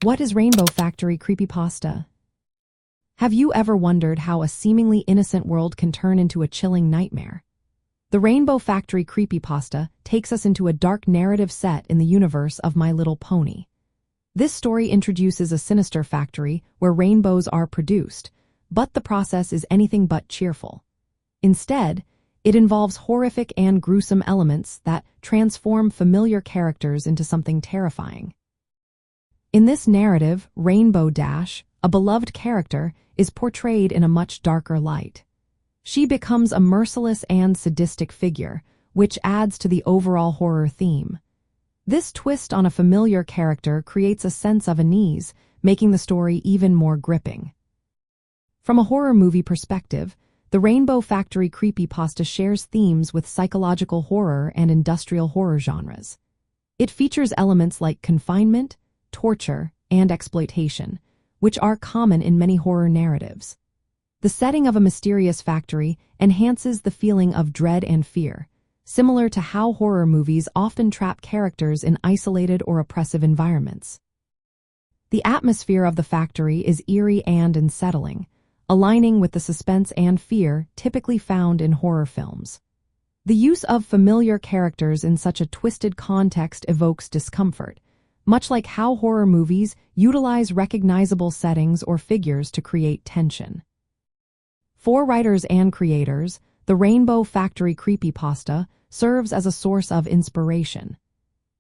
What is Rainbow Factory Creepypasta? Have you ever wondered how a seemingly innocent world can turn into a chilling nightmare? The Rainbow Factory Creepypasta takes us into a dark narrative set in the universe of My Little Pony. This story introduces a sinister factory where rainbows are produced, but the process is anything but cheerful. Instead, it involves horrific and gruesome elements that transform familiar characters into something terrifying. In this narrative, Rainbow Dash, a beloved character, is portrayed in a much darker light. She becomes a merciless and sadistic figure, which adds to the overall horror theme. This twist on a familiar character creates a sense of unease, making the story even more gripping. From a horror movie perspective, the Rainbow Factory Creepypasta shares themes with psychological horror and industrial horror genres. It features elements like confinement, torture, and exploitation, which are common in many horror narratives. The setting of a mysterious factory enhances the feeling of dread and fear, similar to how horror movies often trap characters in isolated or oppressive environments. The atmosphere of the factory is eerie and unsettling, aligning with the suspense and fear typically found in horror films. The use of familiar characters in such a twisted context evokes discomfort, much like how horror movies utilize recognizable settings or figures to create tension. For writers and creators, the Rainbow Factory Creepypasta serves as a source of inspiration.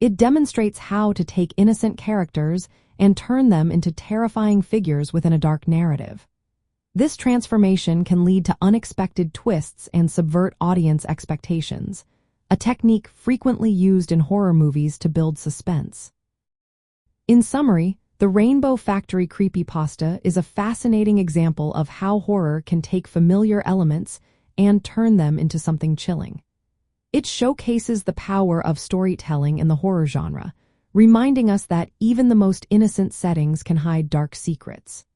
It demonstrates how to take innocent characters and turn them into terrifying figures within a dark narrative. This transformation can lead to unexpected twists and subvert audience expectations, a technique frequently used in horror movies to build suspense. In summary, the Rainbow Factory Creepypasta is a fascinating example of how horror can take familiar elements and turn them into something chilling. It showcases the power of storytelling in the horror genre, reminding us that even the most innocent settings can hide dark secrets.